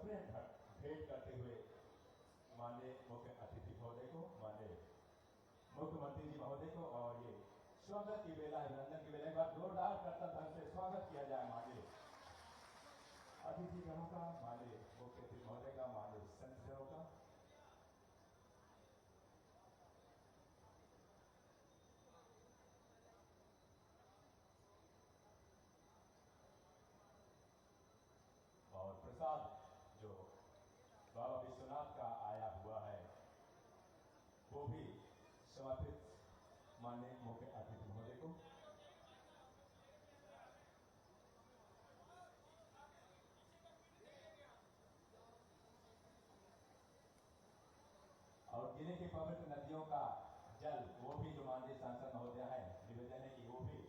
पुष्पचक्र भेंट करते हुए माननीय मुख्य अतिथि महोदय को, माननीय मुख्यमंत्री जी महोदय को, और ये स्वागत की बेला, अभिनंदन की बेला, एक बार जोरदार कर्तव्य ढंग से स्वागत किया जाए माननीय अतिथिगणों का, माननीय मुख्य अतिथि महोदय का, माननीय संतजनों का। और प्रसाद जो बाबा विश्वनाथ का आया हुआ है वो भी समर्पित माननीय मुख्य अतिथि महोदय को। और जिले की पवित्र नदियों का जल वो भी जो माननीय सांसद महोदय है, निवेदन है कि वो भी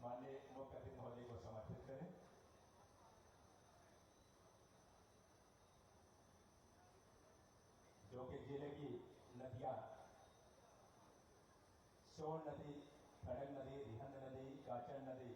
माननीय मुख्य अतिथि महोदय को समर्पित करें। जो कि जिले की नदियां सोन नदी, खड़ग नदी, रिहंद नदी, काचन नदी,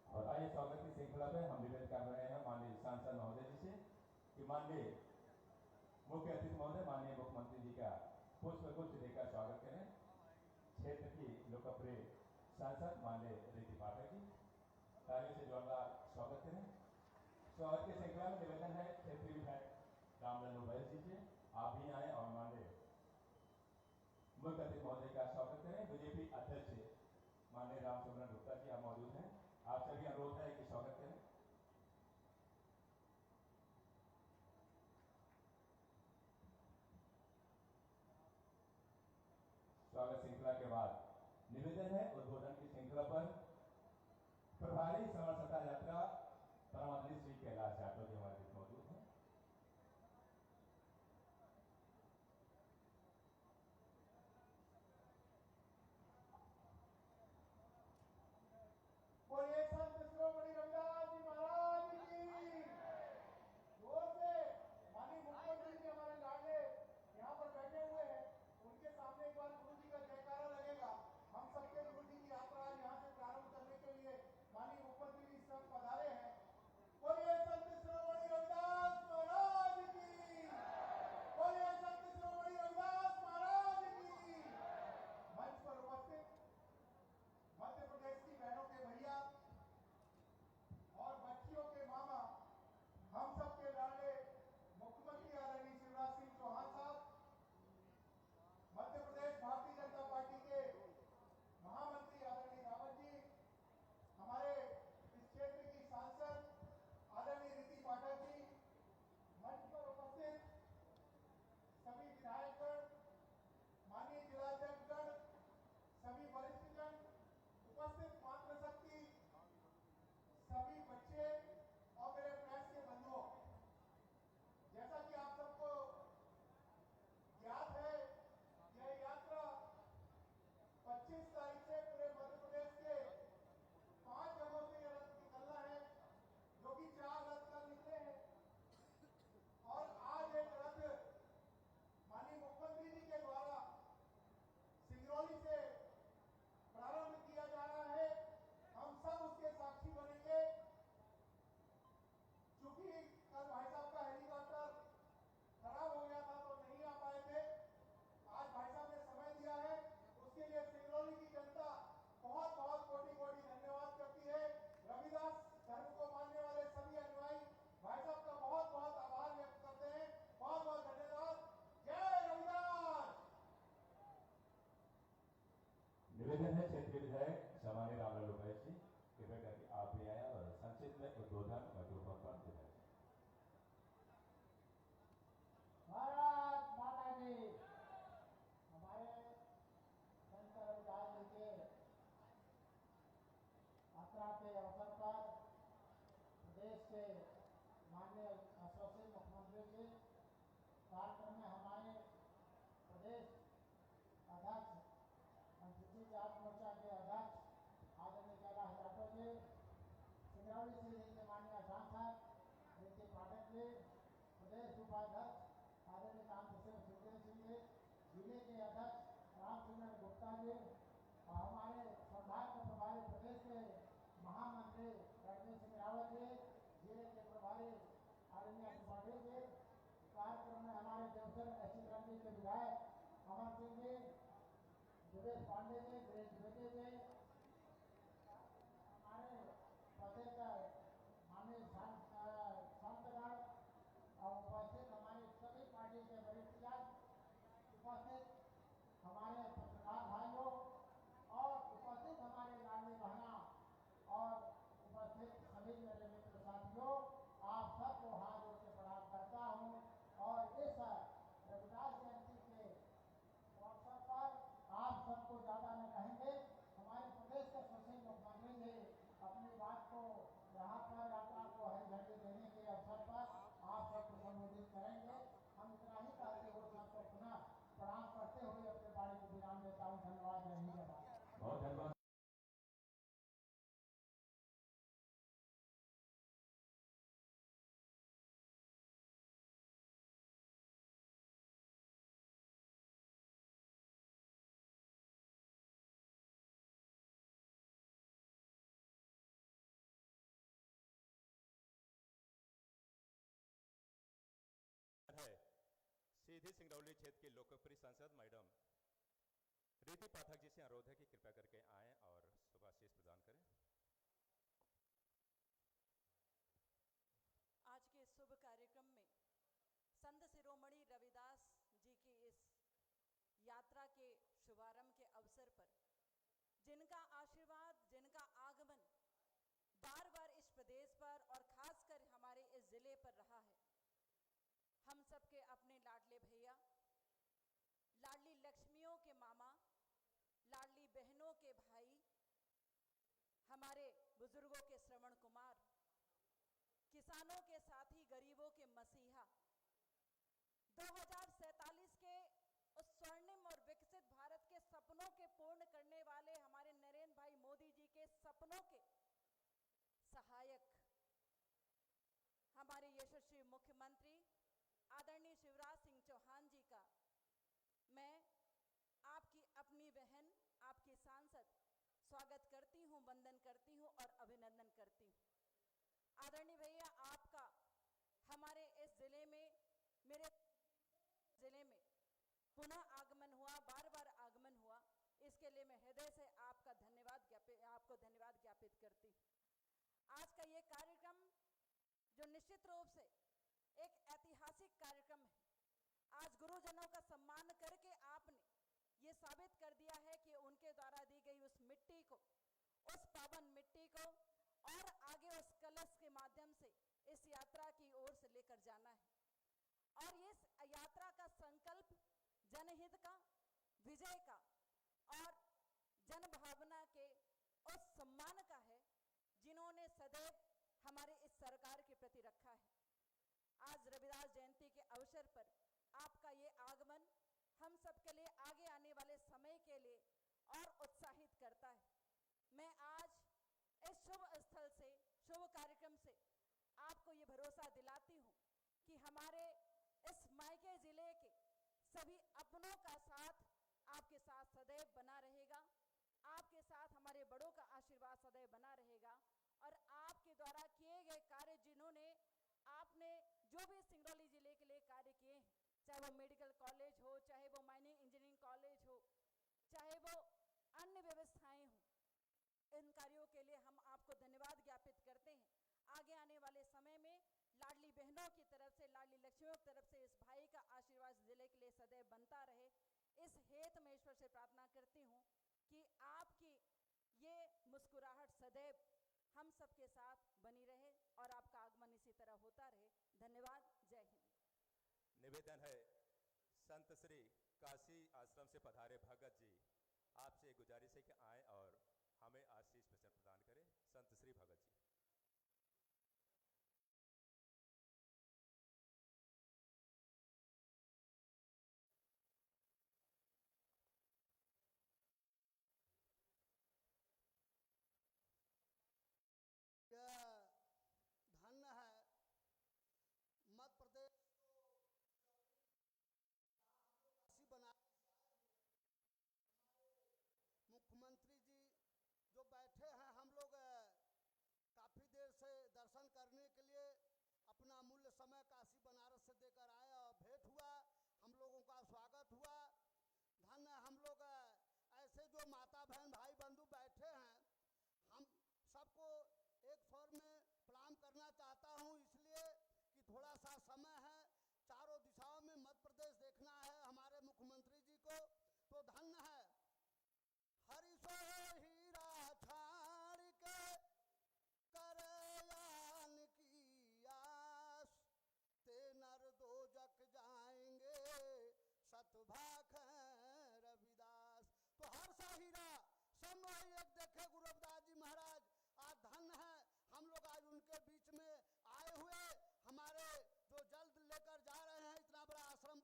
और आइए स्वागत की श्रृंखला में हम निवेदन कर रहे हैं माननीय सांसद महोदय जी से कि माननीय मुख्य अतिथि महोदय माननीय मुख्यमंत्री जी का पुष्प गुच्छ देकर स्वागत करें। क्षेत्र की लोकप्रिय सांसद माननीय रीति पाठक जी, ताली से जोरदार स्वागत करें। स्वागत की श्रृंखला में निवेदन है क्षेत्रीय विधायक रामलल्लू बैस जी से, आप भी आए और माननीय मुख्य अतिथि महोदय का स्वागत करें। बीजेपी अध्यक्ष माननीय रामचंद्रन गुप्ता जी आप मौजूद हैं, आप सभी अनुरोध है कि स्वागत करें। स्वागत श्रृंखला के बाद निवेदन है उद्बोधन की श्रृंखला पर प्रभारी समरसता यात्रा परमात्मा श्री कैलाश यादव जी हमारे बीच मौजूद हैं। बोलिए संत शिरोमणि रविदास जी महाराज की जोर से। माननीय मुख्यमंत्री जी हमारे लाडले यहाँ पर बैठे हुए हैं, उनके सामने एक बार गुरु जी का जयकारा लगेगा। हम सबके गुरु जी की यात्रा आज यहाँ से प्रारंभ करने के लिए माननीय मुख्यमंत्री जी इस समय पधारे। के माननीय आश्वासन मुख्यमंत्री जी, कार्यक्रम में हमारे प्रदेश अध्यक्ष अनुसूचित जाति मोर्चा के अध्यक्ष आदरणीय कैलाश यादव जी, सिंगरौली सीधी के माननीय सांसद नीति पाठक जी, प्रदेश उपाध्यक्ष आदरणीय कांतिसिंह सुखदेव सिंह जी, जिले के अध्यक्ष रामचंद्र गुप्ता जी, और हमारे संभाग के प्रभारी प्रदेश के महामंत्री रणवीर सिंह रावत जी, जिले के प्रभारी आदरणीय त्रिपाठी जी, कार्यक्रम में हमारे देवसर एससी रणजी के विधायक अमर सिंह जी, दिवेश पांडे जी, गिरीश द्विवेदी जी, हमारे प्रदेश माननीय संतगण और उपस्थित हमारे सभी पार्टी के वरिष्ठ जन, उपस्थित हमारे पत्रकार भाइयों और उपस्थित हमारे लाडली बहना और उपस्थित सभी मेरे मित्र साथियों, आप सबको हाथ जोड़ के प्रणाम करता हूं। और इस रविदास जयंती के अवसर पर आप सबको ज्यादा न कहेंगे, हमारे प्रदेश के सुशील मुख्यमंत्री जी अपनी बात को यहाँ पर यात्रा को हरी झंडी देने के अवसर पर आप सबको संबोधित करेंगे। हम इतना ही कहते हुए सबको पुनः प्रणाम करते हुए अपने बाणी को विराम देता हूँ। धन्यवाद। जय हिंद, जय भारत। बहुत धन्यवाद। है सीधी सिंगरौली क्षेत्र के लोकप्रिय सांसद मैडम रीति पाठक जी से अनुरोध है कि कृपया करके आएं और शुभाशीष प्रदान करें। आज के शुभ कार्यक्रम में संत शिरोमणि रविदास जी की इस यात्रा के शुभारंभ के अवसर पर जिनका आशीर्वाद, जिनका आगमन बार बार इस प्रदेश पर और खासकर हमारे इस जिले पर रहा है, हम सबके अपने लाडले भैया, लाडली लक्ष्मियों के मामा, लाडली बहनों के भाई, हमारे बुजुर्गों के श्रवण कुमार, किसानों के साथी, गरीबों के मसीहा, 2047 के उस स्वर्णिम और विकसित भारत के सपनों के पूर्ण करने वाले हमारे नरेंद्र भाई मोदी जी के सपनों के सहायक, हमारे यशस्वी मुख्यमंत्री आदरणीय शिवराज सिंह चौहान जी का मैं आपकी अपनी बहन, आपकी सांसद स्वागत करती हूं, वंदन करती हूं और अभिनंदन करती हूं। आदरणीय भैया, आपका हमारे इस जिले में, मेरे जिले में पुनः आगमन हुआ, बार बार आगमन हुआ, इसके लिए मैं हृदय से आपको धन्यवाद ज्ञापित करती हूं। आज का ये कार्यक्रम जो निश्चित रूप से एक ऐतिहासिक कार्यक्रम है, आज गुरुजनों का सम्मान करके आपने ये साबित कर दिया है कि उनके द्वारा दी गई उस मिट्टी को, उस पावन मिट्टी को और आगे उस कलश के माध्यम से इस यात्रा की ओर से लेकर जाना है। और इस यात्रा का संकल्प जनहित का, विजय का और जन भावना के उस सम्मान का है जिन्होंने सदैव हमारे इस सरकार के प्रति रखा है। आज रविदास जयंती के अवसर पर आपका ये आगमन हम सबके लिए आगे आने वाले समय के लिए और उत्साहित करता है। मैं आज इस शुभ स्थल से, शुभ कार्यक्रम से आपको ये भरोसा दिलाती हूँ कि हमारे इस मायके जिले के सभी अपनों का साथ आपके साथ सदैव बना रहेगा, आपके साथ हमारे बड़ों का आशीर्वाद सदैव बना रहेगा और आपके द्वारा किए गए कार्य, जिन्होंने आपने जो भी सिंगरौली जिले के लिए कार्य किए हैं, चाहे वो मेडिकल कॉलेज हो, चाहे वो माइनिंग इंजीनियरिंग कॉलेज हो, चाहे वो अन्य व्यवस्थाएं हो, इन कार्यों के लिए हम आपको धन्यवाद ज्ञापित करते हैं। आगे आने वाले समय में लाडली बहनों की तरफ से, लाडली लक्ष्मियों की तरफ से इस भाई का आशीर्वाद जिले के लिए सदैव बनता रहे। इस हेतु मैं ईश्वर से प्रार्थना करती हूँ कि आपकी ये मुस्कुराहट सदैव हम सबके साथ बनी रहे और आपका आगमन इसी तरह होता रहे। धन्यवाद। जय हिंद। निवेदन है संत श्री काशी आश्रम से पधारे भगत जी, आपसे गुजारिश है कि आएं और हमें आशीष वचन प्रदान करें। संत श्री भगत जी। से देकर आए और भेंट हुआ, हम लोगों का स्वागत हुआ। धन्य हम लोग ऐसे जो माता बहन भाई बंधु बैठे हैं, हम सबको एक स्वर में प्रणाम करना चाहता हूं, इसलिए कि थोड़ा सा समय है, चारों दिशाओं में मध्य प्रदेश देखना है हमारे मुख्यमंत्री जी को, तो धन्य है। हरि सो हीरा छाड़ के करयान की आस, ते नर दो जग जाएंगे सतभाख रविदास। तो हर सा हीरा सब एक देखे गुरु रविदास जी महाराज आज धन्य है, हम लोग आज उनके बीच में आए हुए, हमारे जो जल्द लेकर जा रहे हैं इतना बड़ा आश्रम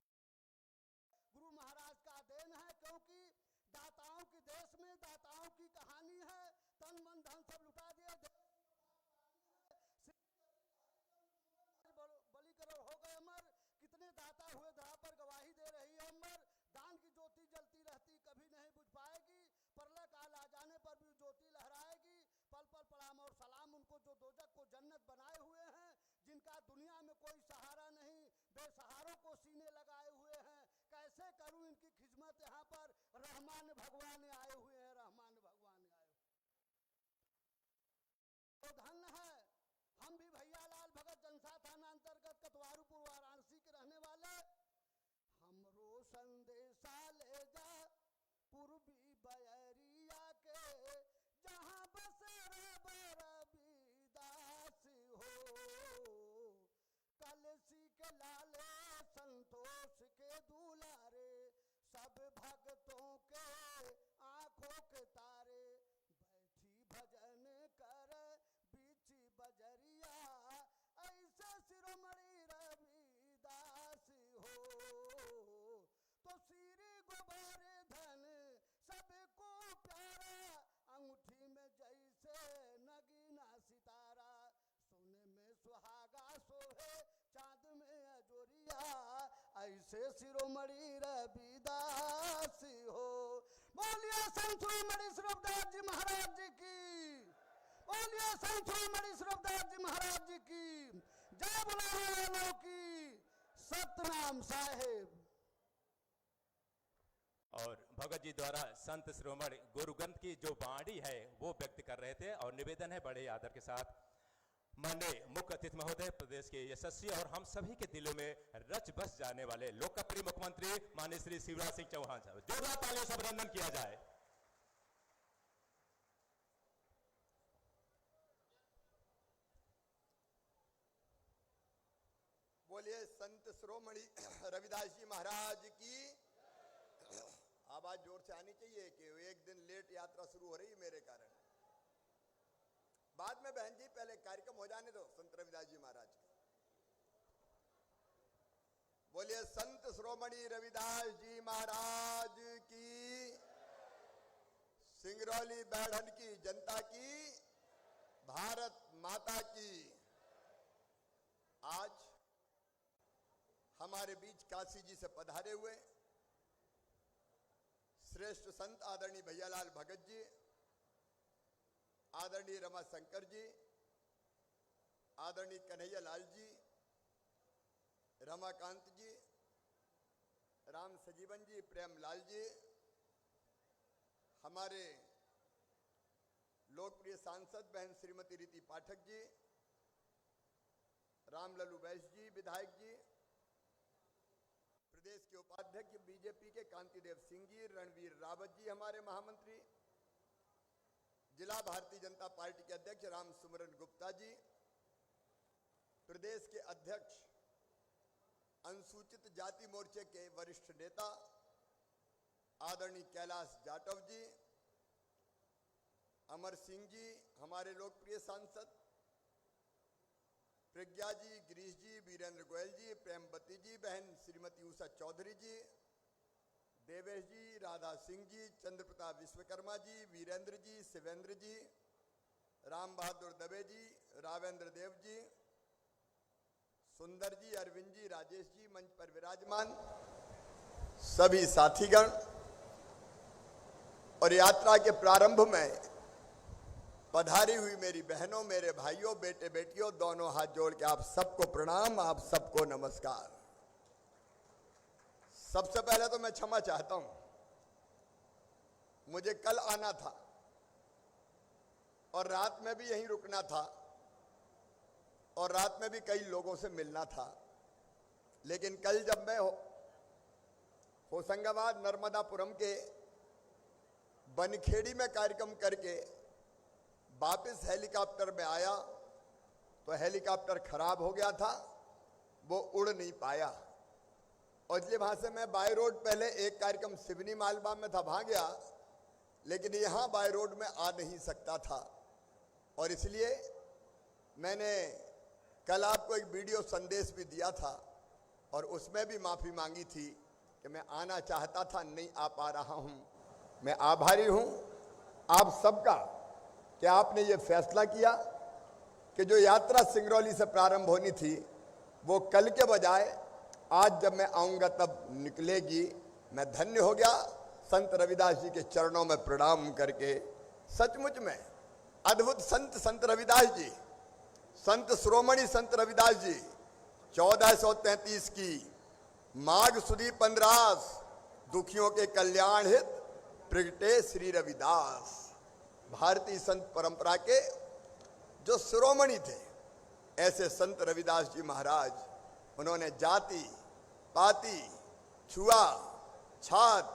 गुरु महाराज का देन है, क्योंकि दाताओं के देश में दाताओं की कहानी है, तन मन धन सब लुटा दिए, बलि करोड़ हो गए अमर, कितने दाता हुए धरा पर गवाही दे रही है अमर। दान की ज्योति जलती रहती कभी नहीं बुझ पाएगी, प्रलय काल आ जाने पर भी ज्योति लहराएगी। पल पल प्रणाम और सलाम उनको जो दोजख को जन्नत बनाए हुए हैं, जिनका दुनिया में कोई सहारा नहीं, बेसहारों को सीने लगाए हुए हैं। कैसे करूं इनकी खिदमत, यहाँ पर रहमान भगवान आए हुए हैं, रहमान भगवान आए हुए। तो धन्य है, हम भी भैया लाल भगत जनसा थाना अंतर्गत कतवारूपुर वाराणसी के रहने वाले, हमरो संदेशा ले जा पूर्वी बयरिया के, जहाँ बसे रविदास हो, कलसी के लाले संतोष के दुलारे, सब भक्तों के आंखों के तारे, बैठी भजन कर बीच बजरिया, ऐसे शिरोमणि रविदास हो। तो सिर गुबारे धन सबको प्यारा, अंगूठी में जैसे नगीना सितारा, सोने में सुहागा सोहे चांद में अजोरिया, ऐसे शिरोमणि रविदास हो। बोलिए संत शिरोमणि रविदास जी महाराज जी की, बोलिए संत शिरोमणि रविदास जी महाराज जी की जय, बुलाने वालों की सतनाम साहेब। और भगत जी द्वारा संत शिरोमणि गुरु ग्रंथ की जो वाणी है वो व्यक्त कर रहे थे, और निवेदन है बड़े आदर के साथ माननीय मुख्य अतिथि महोदय, प्रदेश के यशस्वी और हम सभी के दिलों में रच बस जाने वाले लोकप्रिय मुख्यमंत्री माननीय श्री शिवराज सिंह चौहान साहब, जोरदार तालियों से अभिनंदन किया जाए। बोलिए संत शिरोमणि रविदास जी महाराज की। आवाज जोर से आनी चाहिए कि एक दिन लेट यात्रा शुरू हो रही है मेरे कारण। बाद में बहन जी पहले कार्यक्रम हो जाने दो संत रविदास जी महाराज का। बोलिए संत शिरोमणि रविदास जी महाराज की, सिंगरौली बैढ़न की जनता की, भारत माता की। आज हमारे बीच काशी जी से पधारे हुए श्रेष्ठ संत आदरणीय भैयालाल भगत जी, आदरणीय रमा शंकर जी, आदरणीय कन्हैया लाल जी, रमाकांत जी, राम सजीवन जी, प्रेम लाल जी, हमारे लोकप्रिय सांसद बहन श्रीमती रीति पाठक जी, रामलल्लू वैश्य जी विधायक जी, प्रदेश के उपाध्यक्ष बीजेपी के कांतिदेव सिंह जी, रणवीर रावत जी हमारे महामंत्री, जिला भारतीय जनता पार्टी के अध्यक्ष राम सुमरन गुप्ता जी, प्रदेश के अध्यक्ष अनुसूचित जाति मोर्चे के वरिष्ठ नेता आदरणीय कैलाश जाटव जी, अमर सिंह जी हमारे लोकप्रिय सांसद, प्रज्ञा जी, गिरीश जी, वीरेंद्र गोयल जी, प्रेमवती जी, बहन श्रीमती उषा चौधरी जी, देवेश जी, राधा सिंह जी, चंद्र प्रताप विश्वकर्मा जी, वीरेंद्र जी, शिवेंद्र जी, राम बहादुर दवे जी, रावेंद्र देव जी, सुंदर जी, अरविंद जी, राजेश जी, मंच पर विराजमान सभी साथीगण और यात्रा के प्रारंभ में पधारी हुई मेरी बहनों, मेरे भाइयों, बेटे बेटियों, दोनों हाथ जोड़ के आप सबको प्रणाम, आप सबको नमस्कार। सबसे पहले तो मैं क्षमा चाहता हूं, मुझे कल आना था और रात में भी यहीं रुकना था और रात में भी कई लोगों से मिलना था, लेकिन कल जब मैं होशंगाबाद नर्मदापुरम के बनखेड़ी में कार्यक्रम करके वापस हेलीकॉप्टर में आया तो हेलीकॉप्टर खराब हो गया था, वो उड़ नहीं पाया और इसलिए वहां से मैं बाय रोड पहले एक कार्यक्रम सिवनी मालवा में था, वहां गया, लेकिन यहां बाय रोड में आ नहीं सकता था और इसलिए मैंने कल आपको एक वीडियो संदेश भी दिया था और उसमें भी माफी मांगी थी कि मैं आना चाहता था, नहीं आ पा रहा हूं। मैं आभारी हूं आप सबका कि आपने ये फैसला किया कि जो यात्रा सिंगरौली से प्रारंभ होनी थी वो कल के बजाय आज जब मैं आऊंगा तब निकलेगी। मैं धन्य हो गया संत रविदास जी के चरणों में प्रणाम करके। सचमुच में अद्भुत संत रविदास जी, संत शिरोमणि संत रविदास जी 1433 की माघ सुदी 15 दुखियों के कल्याण हित प्रगटे श्री रविदास। भारतीय संत परंपरा के जो शिरोमणि थे ऐसे संत रविदास जी महाराज, उन्होंने जाति पाति छुआ छात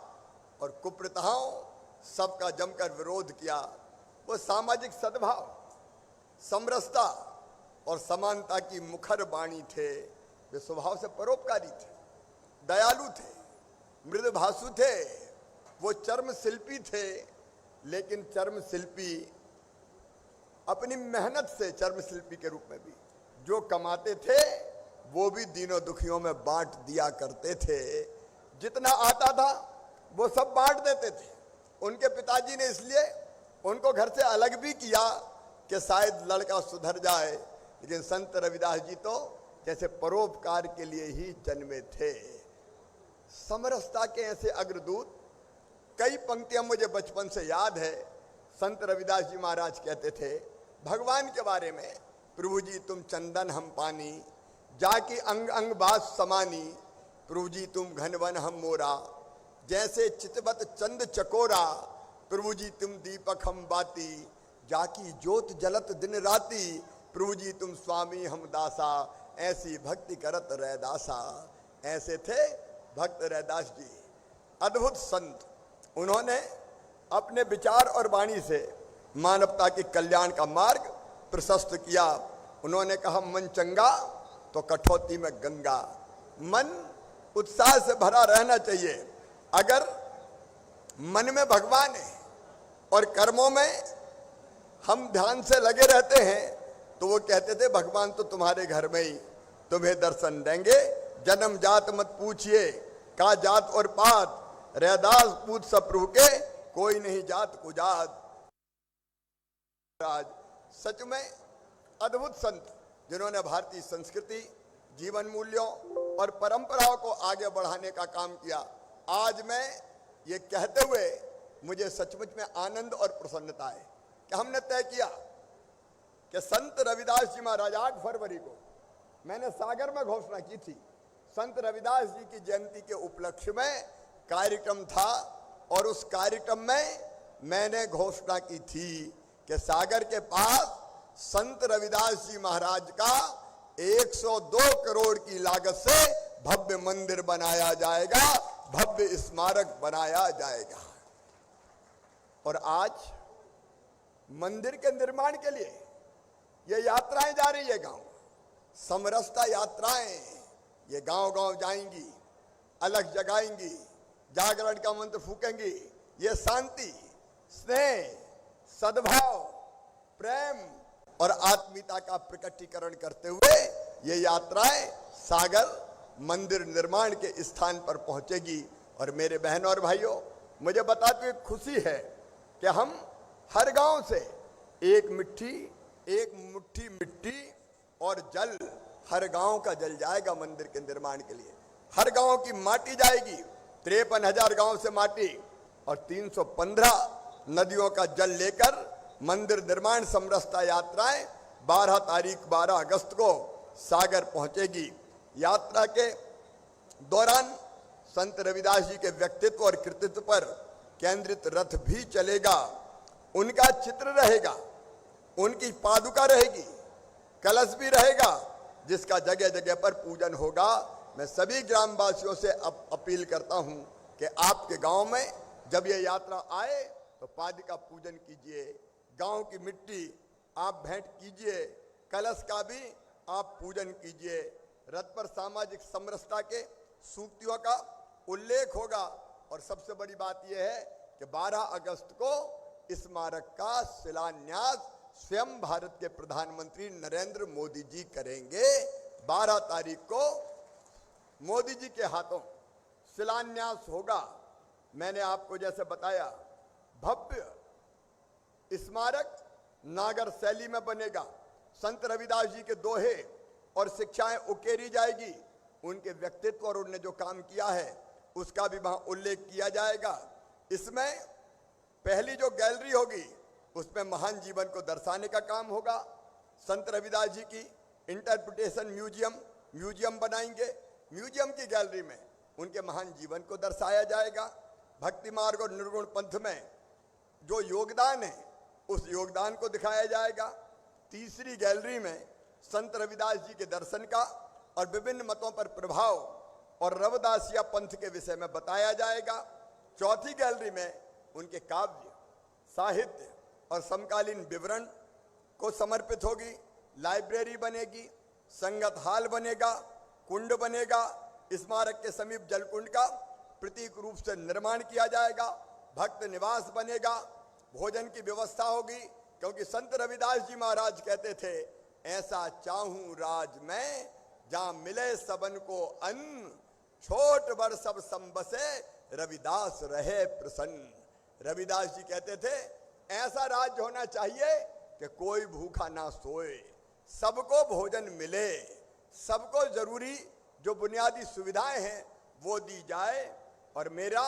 और कुप्रथाओं सबका जमकर विरोध किया। वो सामाजिक सद्भाव, समरसता और समानता की मुखर वाणी थे। वे स्वभाव से परोपकारी थे, दयालु थे, मृदुभाषु थे। वो चर्म शिल्पी थे, लेकिन चर्म शिल्पी अपनी मेहनत से चर्म शिल्पी के रूप में भी जो कमाते थे वो भी दीनों दुखियों में बांट दिया करते थे। जितना आता था वो सब बांट देते थे। उनके पिताजी ने इसलिए उनको घर से अलग भी किया कि शायद लड़का सुधर जाए, लेकिन संत रविदास जी तो जैसे परोपकार के लिए ही जन्मे थे। समरसता के ऐसे अग्रदूत। कई पंक्तियां मुझे बचपन से याद है। संत रविदास जी महाराज कहते थे भगवान के बारे में, प्रभु जी तुम चंदन हम पानी, जाकी अंग अंग बास समानी, प्रभु जी तुम घनवन हम मोरा, जैसे चितवत चंद चकोरा, प्रभु जी तुम दीपक हम बाती, जाकी ज्योत जलत दिन राती, प्रभु जी तुम स्वामी हम दासा, ऐसी भक्ति करत रैदासा। ऐसे थे भक्त रैदास जी, अद्भुत संत। उन्होंने अपने विचार और वाणी से मानवता के कल्याण का मार्ग प्रशस्त किया। उन्होंने कहा मन चंगा तो कठौती में गंगा। मन उत्साह से भरा रहना चाहिए। अगर मन में भगवान है और कर्मों में हम ध्यान से लगे रहते हैं तो वो कहते थे भगवान तो तुम्हारे घर में ही तुम्हें दर्शन देंगे। जन्म जात मत पूछिए का जात और पात, रैदास पूछ सब प्रभु के कोई नहीं जात कुजात। आज सच में अद्भुत संत जिन्होंने भारतीय संस्कृति, जीवन मूल्यों और परंपराओं को आगे बढ़ाने का काम किया। आज मैं ये कहते हुए मुझे सचमुच में आनंद और प्रसन्नता है कि हमने तय किया कि संत रविदास जी महाराज 8 फरवरी को मैंने सागर में घोषणा की थी। संत रविदास जी की जयंती के उपलक्ष्य में कार्यक्रम था और उस कार्यक्रम में मैंने घोषणा की थी कि सागर के पास संत रविदास जी महाराज का 102 करोड़ की लागत से भव्य मंदिर बनाया जाएगा, भव्य स्मारक बनाया जाएगा। और आज मंदिर के निर्माण के लिए ये यात्राएं जा रही है। गांव समरसता यात्राएं, ये गांव-गांव जाएंगी, अलग जगाएंगी, जागरण का मंत्र फूकेंगी। ये शांति, स्नेह, सद्भाव, प्रेम और आत्मीयता का प्रकटीकरण करते हुए ये यात्राएं सागर मंदिर निर्माण के स्थान पर पहुंचेगी। और मेरे बहनों और भाइयों, मुझे बताते हुए खुशी है कि हम हर गांव से एक मुट्ठी मिट्टी और जल, हर गांव का जल जाएगा मंदिर के निर्माण के लिए। हर गांव की माटी जाएगी, 53,000 गांव से माटी और 315 नदियों का जल लेकर मंदिर निर्माण समरसता यात्राएं 12 अगस्त को सागर पहुंचेगी। यात्रा के दौरान संत रविदास जी के व्यक्तित्व और कृतित्व पर केंद्रित रथ भी चलेगा। उनका चित्र रहेगा, उनकी पादुका रहेगी, कलश भी रहेगा, जिसका जगह जगह पर पूजन होगा। मैं सभी ग्रामवासियों से अपील करता हूं कि आपके गांव में जब यह यात्रा आए तो पादुका पूजन कीजिए, गांव की मिट्टी आप भेंट कीजिए, कलश का भी आप पूजन कीजिए। रथ पर सामाजिक समरसता के सूक्तियों का उल्लेख होगा और सबसे बड़ी बात यह है कि 12 अगस्त को स्मारक का शिलान्यास स्वयं भारत के प्रधानमंत्री नरेंद्र मोदी जी करेंगे। 12 तारीख को मोदी जी के हाथों शिलान्यास होगा। मैंने आपको जैसे बताया, भव्य स्मारक नागर शैली में बनेगा। संत रविदास जी के दोहे और शिक्षाएं उकेरी जाएगी। उनके व्यक्तित्व और उन्होंने जो काम किया है उसका भी वहां उल्लेख किया जाएगा। इसमें पहली जो गैलरी होगी उसमें महान जीवन को दर्शाने का काम होगा। संत रविदास जी की इंटरप्रिटेशन म्यूजियम बनाएंगे। म्यूजियम की गैलरी में उनके महान जीवन को दर्शाया जाएगा। भक्ति मार्ग और निर्गुण पंथ में जो योगदान है उस योगदान को दिखाया जाएगा। तीसरी गैलरी में संत रविदास जी के दर्शन का और विभिन्न मतों पर प्रभाव और रविदासिया पंथ के विषय में बताया जाएगा। चौथी गैलरी में उनके काव्य, साहित्य और समकालीन विवरण को समर्पित होगी। लाइब्रेरी बनेगी, संगत हाल बनेगा, कुंड बनेगा। स्मारक के समीप जलकुंड का प्रतीक रूप से निर्माण किया जाएगा। भक्त निवास बनेगा, भोजन की व्यवस्था होगी, क्योंकि संत रविदास जी महाराज कहते थे, ऐसा चाहूं राज में जहां मिले सबन को अन्न, छोट बड़ सब संबसे रविदास रहे प्रसन्न। रविदास जी कहते थे ऐसा राज्य होना चाहिए कि कोई भूखा ना सोए, सबको भोजन मिले, सबको जरूरी जो बुनियादी सुविधाएं हैं वो दी जाए। और मेरा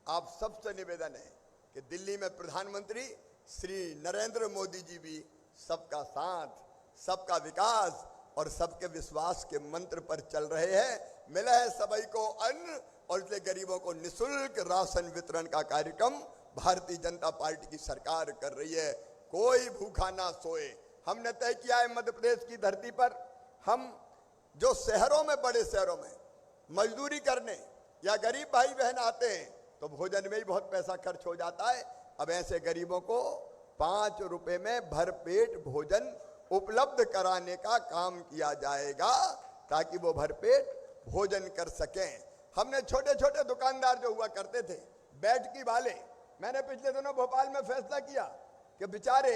आप सबसे निवेदन है कि दिल्ली में प्रधानमंत्री श्री नरेंद्र मोदी जी भी सबका साथ, सबका विकास और सबके विश्वास के मंत्र पर चल रहे हैं। मिला है सभी को अन्न और इसलिए गरीबों को निःशुल्क राशन वितरण का कार्यक्रम भारतीय जनता पार्टी की सरकार कर रही है। कोई भूखा ना सोए। हमने तय किया है मध्य प्रदेश की धरती पर हम जो शहरों में, बड़े शहरों में मजदूरी करने या गरीब भाई बहन आते हैं तो भोजन में ही बहुत पैसा खर्च हो जाता है। अब ऐसे गरीबों को 5 रुपए में भरपेट भोजन उपलब्ध कराने का काम किया जाएगा ताकि वो भरपेट भोजन कर सकें। हमने छोटे छोटे दुकानदार जो हुआ करते थे, बैठकी वाले, मैंने पिछले दिनों भोपाल में फैसला किया कि बेचारे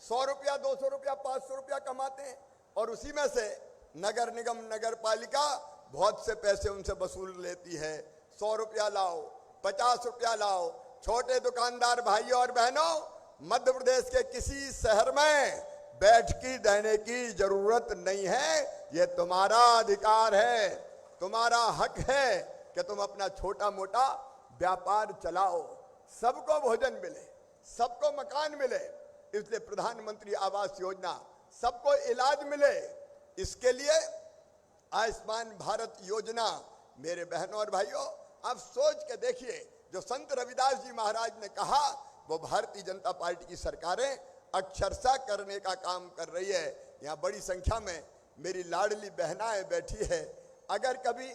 100 रुपया, 200 रुपया, 500 रुपया कमाते हैं और उसी में से नगर निगम, नगर पालिका बहुत से पैसे उनसे वसूल लेती है। 100 रुपया लाओ, 50 रुपया लाओ। छोटे दुकानदार भाइयों और बहनों, मध्य प्रदेश के किसी शहर में बैठकी देने की जरूरत नहीं है। ये तुम्हारा अधिकार है, तुम्हारा हक है कि तुम अपना छोटा मोटा व्यापार चलाओ, सबको भोजन मिले, सबको मकान मिले। इसलिए प्रधानमंत्री आवास योजना, सबको इलाज मिले, इसके लिए आयुष्मान भारत योजना। मेरे बहनों और भाइयों, आप सोच के देखिए, जो संत रविदास जी महाराज ने कहा वो भारतीय जनता पार्टी की सरकारें अक्षरशः करने का काम कर रही है। यहाँ बड़ी संख्या में मेरी लाडली बहनाएं बैठी है। अगर कभी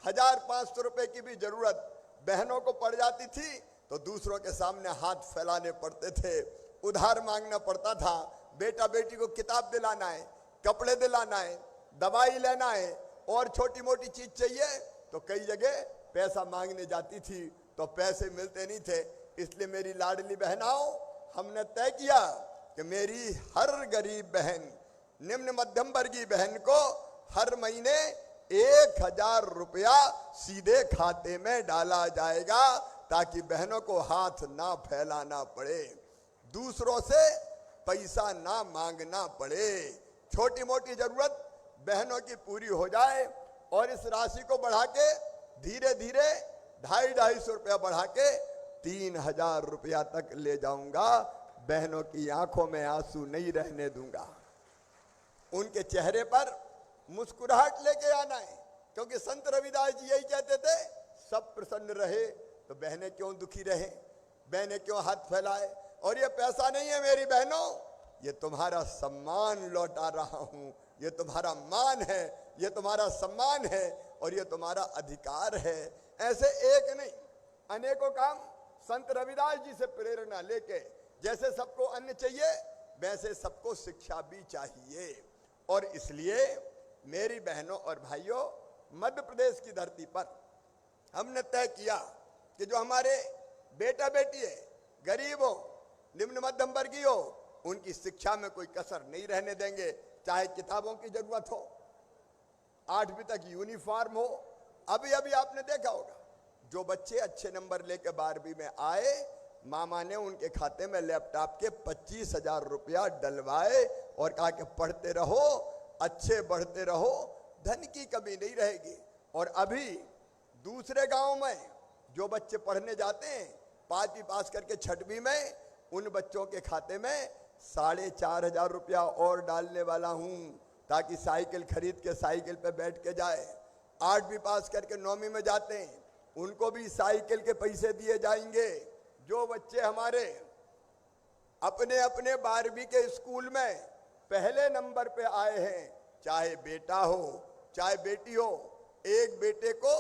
1000-500 रुपए की भी जरूरत बहनों को पड़ जाती थी तो दूसरों के सामने हाथ फैलाने पड़ते थे, उधार मांगना पड़ता था। बेटा बेटी को किताब दिलाना है, कपड़े दिलाना है, दवाई लेना है और छोटी मोटी चीज चाहिए तो कई जगह पैसा मांगने जाती थी तो पैसे मिलते नहीं थे। इसलिए मेरी लाडली बहनाओं, हमने तय किया कि मेरी हर गरीब बहन, निम्न मध्यम वर्गीय बहन को हर महीने 1000 रुपया सीधे खाते में डाला जाएगा ताकि बहनों को हाथ ना फैलाना पड़े, दूसरों से पैसा ना मांगना पड़े। छोटी मोटी जरूरत बहनों की पूरी हो जाए और इस राशि को बढ़ा के धीरे धीरे 250 रुपया बढ़ा के 3000 रुपया तक ले जाऊंगा। बहनों की आंखों में आंसू नहीं रहने दूंगा, उनके चेहरे पर मुस्कुराहट लेके आना है। क्योंकि संत रविदास जी यही कहते थे, सब प्रसन्न रहे तो बहनें क्यों दुखी रहे, बहनें क्यों हाथ फैलाए। और ये पैसा नहीं है मेरी बहनों, ये तुम्हारा सम्मान लौटा रहा हूं, ये तुम्हारा मान है, ये तुम्हारा सम्मान है और ये तुम्हारा अधिकार है। ऐसे एक नहीं अनेकों काम संत रविदास जी से प्रेरणा लेके, जैसे सबको अन्न चाहिए वैसे सबको शिक्षा भी चाहिए। और इसलिए मेरी बहनों और भाइयों, मध्य प्रदेश की धरती पर हमने तय किया कि जो हमारे बेटा बेटी है, गरीब हो, निम्न मध्यम वर्गीय हो, उनकी शिक्षा में कोई कसर नहीं रहने देंगे। चाहे किताबों की जरूरत हो, 8वीं तक यूनिफॉर्म हो। अभी अभी आपने देखा होगा, जो बच्चे अच्छे नंबर लेके 12वीं में आए, मामा ने उनके खाते में लैपटॉप के 25,000 रुपया डलवाए और कहा कि पढ़ते रहो, अच्छे बढ़ते रहो, धन की कमी नहीं रहेगी। और अभी दूसरे गांव में जो बच्चे पढ़ने जाते हैं 5वीं पास करके 6वीं में, उन बच्चों के खाते में 4,500 रुपया और डालने वाला हूं, ताकि साइकिल खरीद के साइकिल पे बैठ के जाए। 8वीं पास करके 9वीं में जाते हैं, उनको भी साइकिल के पैसे दिए जाएंगे। जो बच्चे हमारे अपने अपने 12वीं के स्कूल में पहले नंबर पे आए हैं, चाहे बेटा हो चाहे बेटी हो, एक बेटे को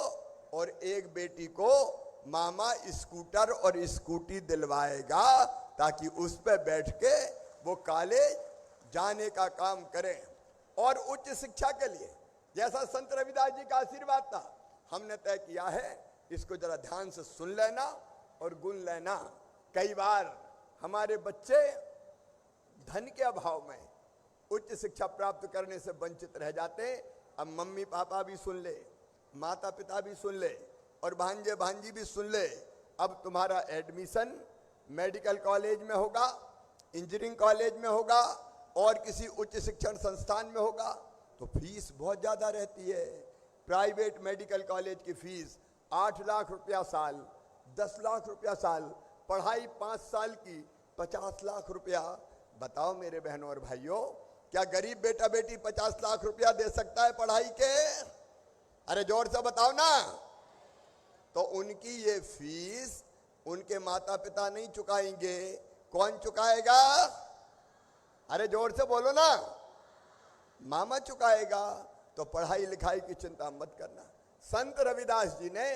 और एक बेटी को मामा स्कूटर और स्कूटी दिलवाएगा, ताकि उस पे बैठ के वो कॉलेज जाने का काम करें। और उच्च शिक्षा के लिए जैसा संत रविदास जी का आशीर्वाद था, हमने तय किया है, इसको जरा ध्यान से सुन लेना और गुन लेना। कई बार हमारे बच्चे धन के अभाव में उच्च शिक्षा प्राप्त करने से वंचित रह जाते हैं। अब मम्मी पापा भी सुन ले, माता पिता भी सुन ले और भांजे भांजी भी सुन ले। अब तुम्हारा एडमिशन मेडिकल कॉलेज में होगा, इंजीनियरिंग कॉलेज में होगा और किसी उच्च शिक्षण संस्थान में होगा, तो फीस बहुत ज़्यादा रहती है। प्राइवेट मेडिकल कॉलेज की फीस 8 लाख रुपया साल, 10 लाख रुपया साल, पढ़ाई 5 साल की 50 लाख रुपया। बताओ मेरे बहनों और भाइयों, क्या गरीब बेटा बेटी 50 लाख रुपया दे सकता है पढ़ाई के? अरे जोर से बताओ ना। तो उनकी ये फीस उनके माता पिता नहीं चुकाएंगे, कौन चुकाएगा? अरे जोर से बोलो ना, मामा चुकाएगा। तो पढ़ाई लिखाई की चिंता मत करना। संत रविदास जी ने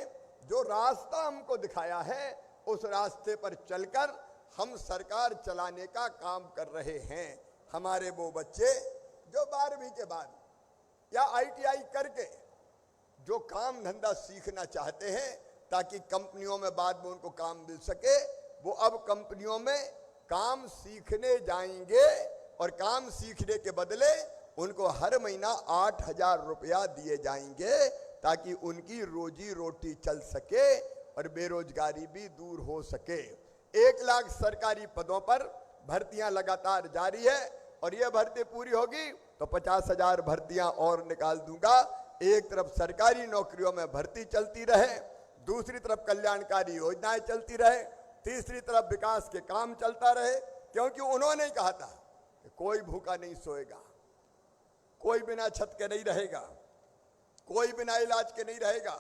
जो रास्ता हमको दिखाया है, उस रास्ते पर चलकर हम सरकार चलाने का काम कर रहे हैं। हमारे वो बच्चे जो 12वीं के बाद या ITI करके जो काम धंधा सीखना चाहते हैं, ताकि कंपनियों में बाद में उनको काम मिल सके, वो अब कंपनियों में काम सीखने जाएंगे और काम सीखने के बदले उनको हर महीना 8,000 रुपया दिए जाएंगे, ताकि उनकी रोजी रोटी चल सके और बेरोजगारी भी दूर हो सके। 1 लाख सरकारी पदों पर भर्तियां लगातार जारी है और ये भर्ती पूरी होगी तो 50,000 भर्तियां और निकाल दूंगा। एक तरफ सरकारी नौकरियों में भर्ती चलती रहे, दूसरी तरफ कल्याणकारी योजनाएं चलती रहे, तीसरी तरफ विकास के काम चलता रहे। क्योंकि उन्होंने ही कहा था कि कोई भूखा नहीं सोएगा, कोई बिना छत के नहीं रहेगा, कोई बिना इलाज के नहीं रहेगा,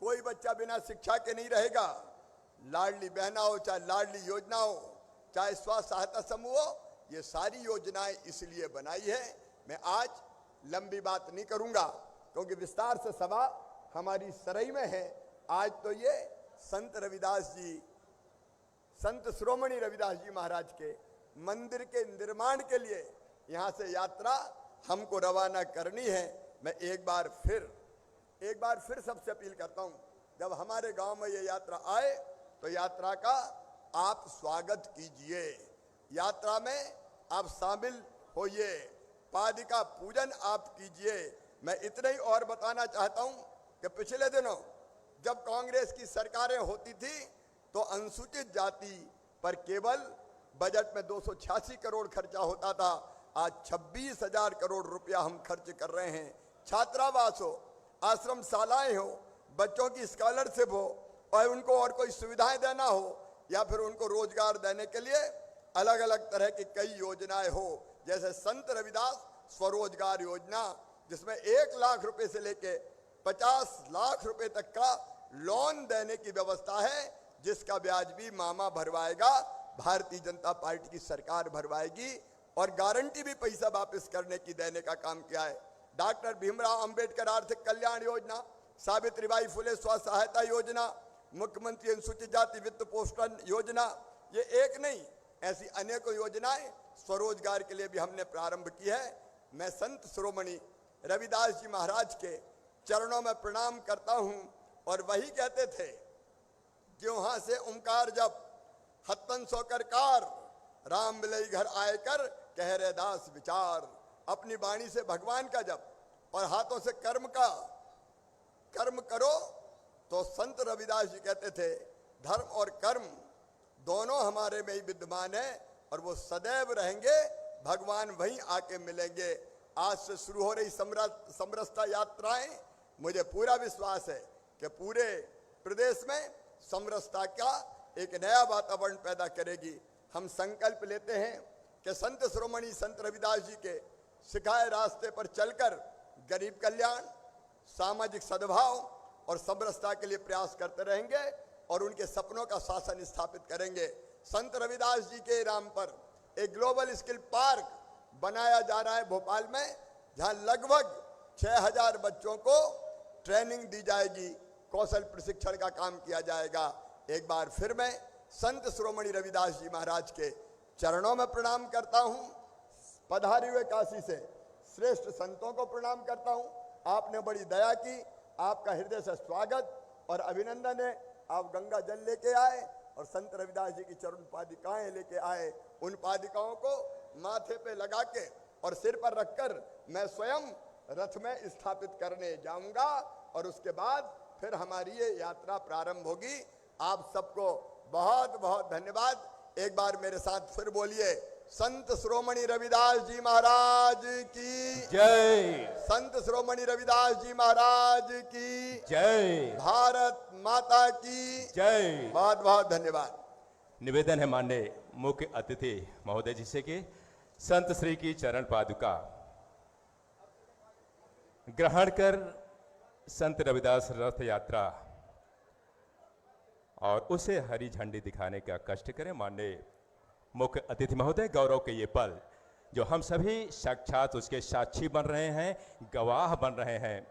कोई बच्चा बिना शिक्षा के नहीं रहेगा। लाडली बहना हो, चाहे लाडली योजना हो, चाहे स्वास्थ्य सहायता समूह हो, ये सारी योजनाएं इसलिए बनाई है। मैं आज लंबी बात नहीं करूंगा क्योंकि विस्तार से सभा हमारी सरई में है। आज तो ये संत रविदास जी, संत शिरोमणि रविदास जी महाराज के मंदिर के निर्माण के लिए यहाँ से यात्रा हमको रवाना करनी है। मैं एक बार फिर सबसे अपील करता हूँ, जब हमारे गांव में ये यात्रा आए तो यात्रा का आप स्वागत कीजिए, यात्रा में आप शामिल होइए, पादिका पूजन आप कीजिए। मैं इतना ही और बताना चाहता हूँ कि पिछले दिनों जब कांग्रेस की सरकारें होती थी तो अनुसूचित जाति पर केवल बजट में 286 करोड़ खर्चा होता था। आज 26,000 करोड़ रुपया हम खर्च कर रहे हैं। छात्रावास हो, आश्रम शालाएं हो, बच्चों की स्कॉलरशिप हो और उनको और कोई सुविधाएं देना हो या फिर उनको रोजगार देने के लिए अलग अलग तरह की कई योजनाएं हो, जैसे संत रविदास स्वरोजगार योजना, जिसमें 1 लाख रुपए से लेके 50 लाख रुपए तक का लोन देने की व्यवस्था है, जिसका ब्याज भी मामा भरवाएगा, भारतीय जनता पार्टी की सरकार भरवाएगी, और गारंटी भी पैसा वापस करने की देने का काम किया है। डॉक्टर भीमराव अंबेडकर आर्थिक कल्याण योजना, सावित्रीबाई फुले स्व सहायता योजना, मुख्यमंत्री अनुसूचित जाति वित्त पोषण योजना, ये एक नहीं, ऐसी अनेकों योजनाएं स्वरोजगार के लिए भी हमने प्रारंभ की है। मैं संत शिरोमणि रविदास जी महाराज के चरणों में प्रणाम करता हूं, और वही कहते थे कि वहां से ओंकार जब हत्तन सोकर कार, राम मिलई घर आए कर कह रे दास विचार। अपनी वाणी से भगवान का जप और हाथों से कर्म करो, तो संत रविदास जी कहते थे धर्म और कर्म दोनों हमारे में ही विद्यमान है, और वो सदैव रहेंगे, भगवान वहीं आके मिलेंगे। आज से शुरू हो रही समरसता यात्राएं, मुझे पूरा विश्वास है कि पूरे प्रदेश में समरसता का एक नया वातावरण पैदा करेगी। हम संकल्प लेते हैं कि संत शिरोमणि संत रविदास जी के सिखाए रास्ते पर चलकर गरीब कल्याण, सामाजिक सद्भाव और समरसता के लिए प्रयास करते रहेंगे, और उनके सपनों का शासन स्थापित करेंगे। संत रविदास जी के नाम पर एक ग्लोबल स्किल पार्क बनाया जा रहा है भोपाल में, जहां लगभग 6000 बच्चों को ट्रेनिंग दी जाएगी, कौशल प्रशिक्षण का काम किया जाएगा। एक बार फिर मैं संत शिरोमणि रविदास जी महाराज के चरणों में प्रणाम करता हूं, पधारे हुए काशी से श्रेष्ठ संतों को प्रणाम करता हूं। आपने बड़ी दया की, आपका हृदय से स्वागत और अभिनंदन है। आप गंगा जल लेके आए और संत रविदास जी की चरण पादिकाएं लेके आए। उन पादिकाओं को माथे पे लगा के और सिर पर रखकर मैं स्वयं रथ में स्थापित करने जाऊंगा, और उसके बाद फिर हमारी ये यात्रा प्रारंभ होगी। आप सबको बहुत बहुत धन्यवाद। एक बार मेरे साथ फिर बोलिए, संत शिरोमणि रविदास जी महाराज की जय। संत शिरोमणि रविदास जी महाराज की जय। भारत माता की जय। बहुत बहुत धन्यवाद। निवेदन है माननीय मुख्य अतिथि महोदय जी से कि संत श्री की चरण पादुका ग्रहण कर संत रविदास रथ यात्रा और उसे हरी झंडी दिखाने का कष्ट करें। माननीय मुख्य अतिथि महोदय, गौरव के ये पल जो हम सभी साक्षात उसके साक्षी बन रहे हैं, गवाह बन रहे हैं।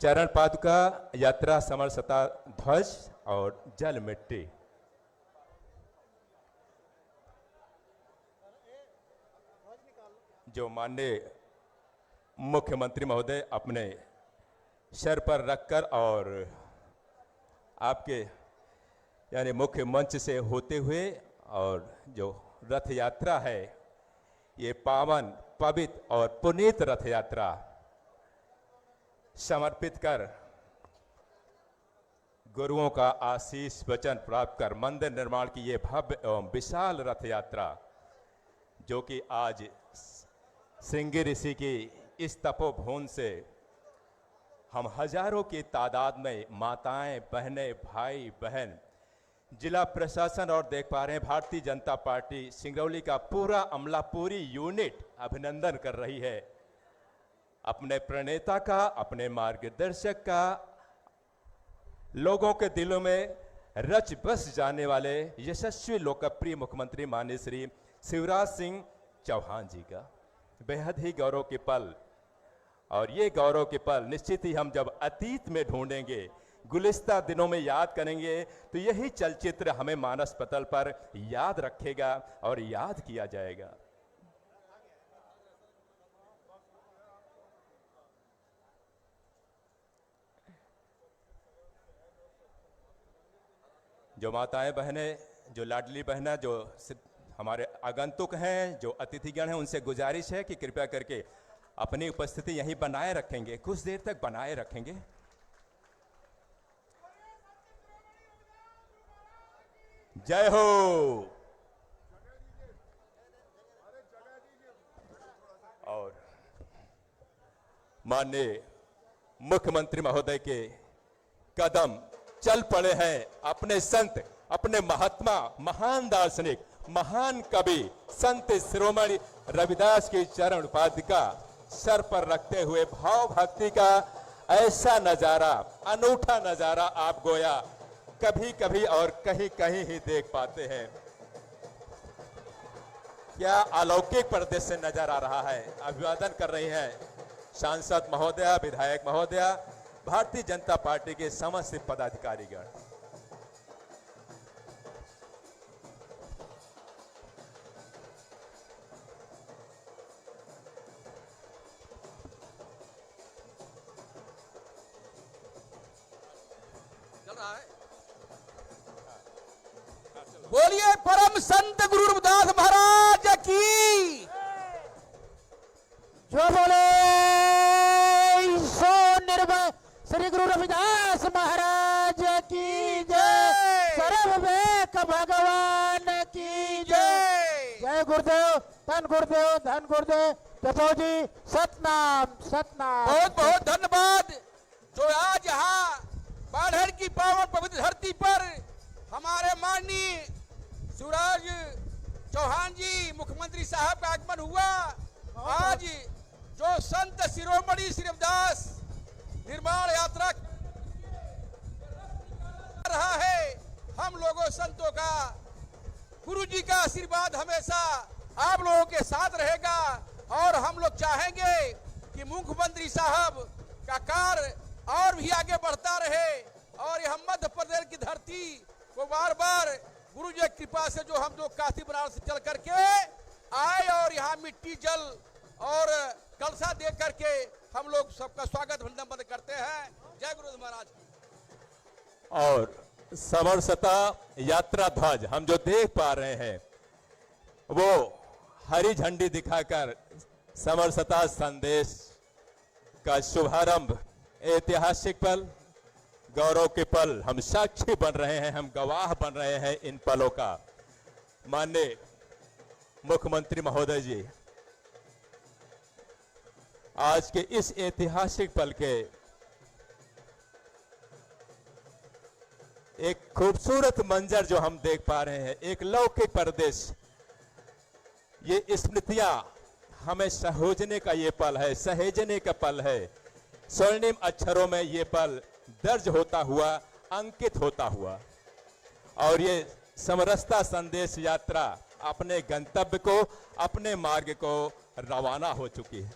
चरण पादुका यात्रा समरसता ध्वज और जल मिट्टी। जो माननीय मुख्यमंत्री महोदय अपने सर पर रखकर और आपके यानी मुख्य मंच से होते हुए, और जो रथ यात्रा है, ये पावन पवित्र और पुनीत रथ यात्रा समर्पित कर गुरुओं का आशीष वचन प्राप्त कर मंदिर निर्माण की ये भव्य एवं विशाल रथ यात्रा, जो कि आज श्रृंगी ऋषि की इस तपोभूमि से हम हजारों की तादाद में माताएं, बहनें, भाई बहन, जिला प्रशासन और देख पा रहे हैं भारतीय जनता पार्टी सिंगरौली का पूरा अमला, पूरी यूनिट अभिनंदन कर रही है अपने प्रणेता का, अपने मार्गदर्शक का, लोगों के दिलों में रच बस जाने वाले यशस्वी लोकप्रिय मुख्यमंत्री माननीय श्री शिवराज सिंह चौहान जी का। बेहद ही गौरव के पल, और ये गौरव के पल निश्चित ही हम जब अतीत में ढूंढेंगे, गुलिस्ता दिनों में याद करेंगे, तो यही चलचित्र हमें मानस पटल पर याद रखेगा और याद किया जाएगा। जो माताएं बहनें, जो लाडली बहना, जो हमारे आगंतुक हैं, जो अतिथिगण हैं, उनसे गुजारिश है कि कृपया करके अपनी उपस्थिति यहीं बनाए रखेंगे, कुछ देर तक बनाए रखेंगे। जय हो। और माननीय मुख्यमंत्री महोदय के कदम चल पड़े हैं अपने संत, अपने महात्मा, महान दार्शनिक, महान कवि संत शिरोमणि रविदास की चरण पादुका सर पर रखते हुए भाव भक्ति का ऐसा नजारा, अनूठा नजारा आप गोया कभी कभी और कहीं कहीं ही देख पाते हैं। क्या अलौकिक परिदृश्य नजर आ रहा है। अभिवादन कर रही हैं सांसद महोदया, विधायक महोदया, भारतीय जनता पार्टी के समस्त पदाधिकारीगण। बोलिए परम संत गुरु रविदास महाराज की। जो बोले सो निर्भय श्री गुरु रविदास महाराज की जय। सर्ववेक भगवान की जय। जय गुरुदेव, धन गुरुदेव, धन गुरुदेव। जपो जी सतनाम सतनाम। बहुत बहुत धन्यवाद। जो आज यहाँ बाढ़ की पावन पवित्र धरती पर हमारे माननीय शिवराज चौहान जी मुख्यमंत्री साहब का आगमन हुआ। आज जो संत शिरोमणि श्री रविदास निर्माण यात्रा कर रहा है, हम लोगों संतों का, गुरु जी का आशीर्वाद हमेशा आप लोगों के साथ रहेगा। और हम लोग चाहेंगे कि मुख्यमंत्री साहब का कार्य और भी आगे बढ़ता रहे और यह मध्य प्रदेश की धरती को बार बार गुरु जी की कृपा से जो हम लोग काशी बनारस से चल करके आए और यहाँ मिट्टी जल और कलशा दे करके हम लोग सबका स्वागत वंदन करते हैं। जय गुरु महाराज की। और समरसता यात्रा ध्वज हम जो देख पा रहे हैं वो हरी झंडी दिखाकर समरसता संदेश का शुभारंभ, ऐतिहासिक पल, गौरव के पल, हम साक्षी बन रहे हैं, हम गवाह बन रहे हैं इन पलों का। माननीय मुख्यमंत्री महोदय जी, आज के इस ऐतिहासिक पल के एक खूबसूरत मंजर जो हम देख पा रहे हैं, एक लौकिक परिदृश्य, ये स्मृतियां हमें सहोजने का ये पल है, सहेजने का पल है। स्वर्णिम अक्षरों में ये पल दर्ज होता हुआ, अंकित होता हुआ, और ये समरसता संदेश यात्रा अपने गंतव्य को, अपने मार्ग को रवाना हो चुकी है।